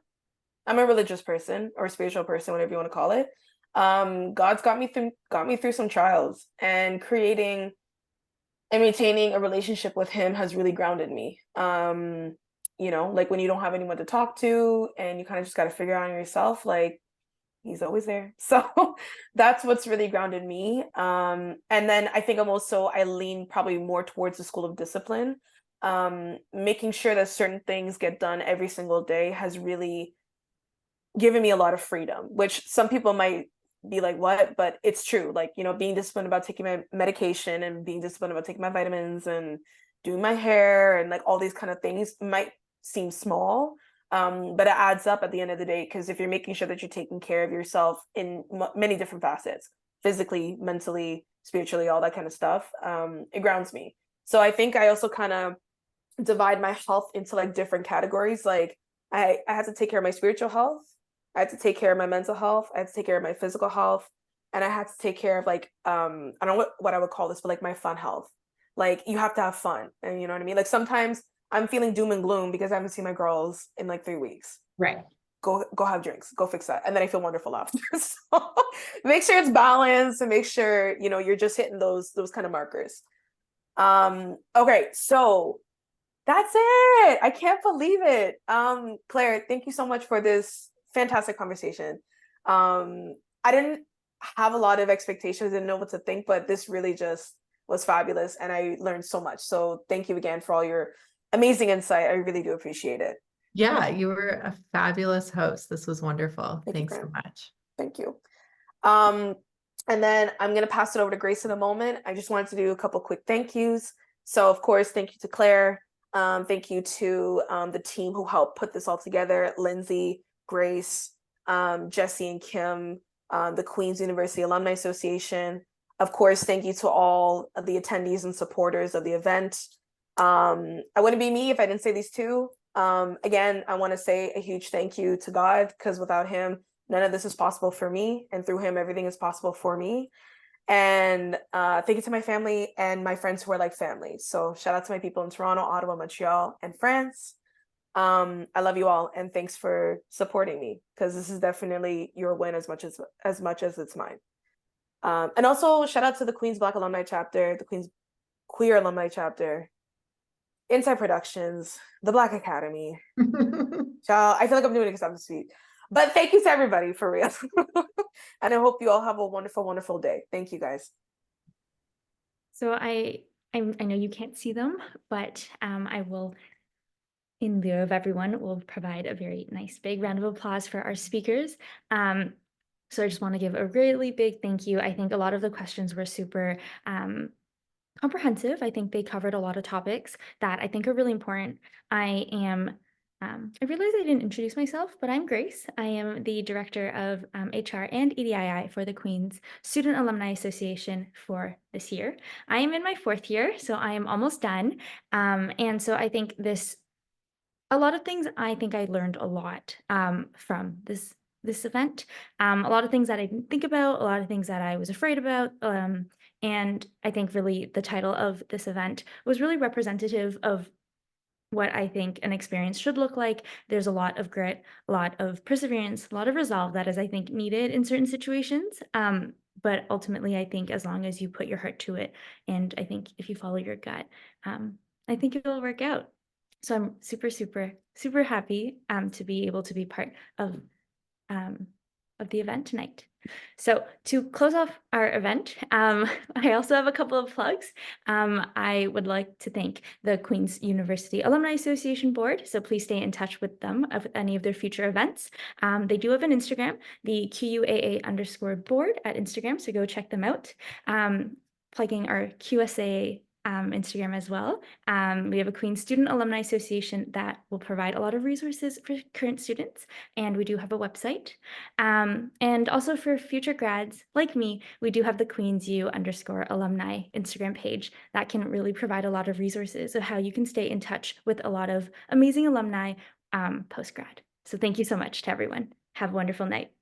I'm a religious person or spiritual person, whatever you want to call it. God's got me through some trials, and creating and maintaining a relationship with him has really grounded me. Like when you don't have anyone to talk to and you kind of just got to figure out on yourself, like he's always there. So that's what's really grounded me. And then I think I lean probably more towards the school of discipline. Making sure that certain things get done every single day has really given me a lot of freedom, which some people might be like, what? But it's true. Like, being disciplined about taking my medication and being disciplined about taking my vitamins and doing my hair and like all these kind of things might seem small. But it adds up at the end of the day, because if you're making sure that you're taking care of yourself in many different facets, physically, mentally, spiritually, all that kind of stuff, it grounds me. So I think I also kind of divide my health into like different categories. Like I had to take care of my spiritual health, I had to take care of my mental health, I had to take care of my physical health, and I had to take care of like I don't know what I would call this, but like my fun health. Like you have to have fun, and you know what I mean? Like sometimes I'm feeling doom and gloom because I haven't seen my girls in like 3 weeks. Right. Go have drinks, go fix that, and then I feel wonderful after. So make sure it's balanced and make sure you're just hitting those kind of markers. Okay, so that's it. I can't believe it. Claire, thank you so much for this fantastic conversation. I didn't have a lot of expectations, didn't know what to think, but this really just was fabulous and I learned so much. So thank you again for all your amazing insight. I really do appreciate it. Yeah, you were a fabulous host. This was wonderful. Thank you, Thanks so Graham. much. Thank you. And then I'm going to pass it over to Grace in a moment. I just wanted to do a couple quick thank yous. So, of course, thank you to Claire. Thank you to the team who helped put this all together, Lindsay, Grace, Jesse and Kim, the Queen's University Alumni Association. Of course, thank you to all of the attendees and supporters of the event. I wouldn't be me if I didn't say these two. Again, I want to say a huge thank you to God, because without him, none of this is possible for me, and through him, everything is possible for me. And thank you to my family and my friends who are like family. So shout out to my people in Toronto, Ottawa, Montreal, and France. I love you all, and thanks for supporting me, because this is definitely your win as much as it's mine. And also shout out to the Queen's Black Alumni Chapter, the Queen's Queer Alumni Chapter, Inside Productions, the Black Academy. Child, I feel like I'm doing it because I'm sweet. But thank you to everybody, for real. And I hope you all have a wonderful, wonderful day. Thank you, guys. So I know you can't see them, but I will, in lieu of everyone, will provide a very nice big round of applause for our speakers. So I just want to give a really big thank you. I think a lot of the questions were super comprehensive. I think they covered a lot of topics that I think are really important. I realized I didn't introduce myself, but I'm Grace. I am the Director of HR and EDII for the Queen's Student Alumni Association for this year. I am in my 4th year, so I am almost done. And so I think a lot of things, I think I learned a lot from this event. A lot of things that I didn't think about, a lot of things that I was afraid about. And I think really the title of this event was really representative of what I think an experience should look like. There's a lot of grit, a lot of perseverance, a lot of resolve that is, I think, needed in certain situations. But ultimately, I think as long as you put your heart to it, and I think if you follow your gut, I think it will work out. So I'm super, super, super happy to be able to be part of the event tonight. So to close off our event, I also have a couple of plugs. I would like to thank the Queen's University Alumni Association Board, so please stay in touch with them of any of their future events. They do have an Instagram, the QUAA_board at Instagram, so go check them out. Plugging our QSA Instagram as well. We have a Queen's Student Alumni Association that will provide a lot of resources for current students, and we do have a website. And also for future grads like me, we do have the Queen's U_alumni Instagram page that can really provide a lot of resources of how you can stay in touch with a lot of amazing alumni post-grad. So thank you so much to everyone. Have a wonderful night.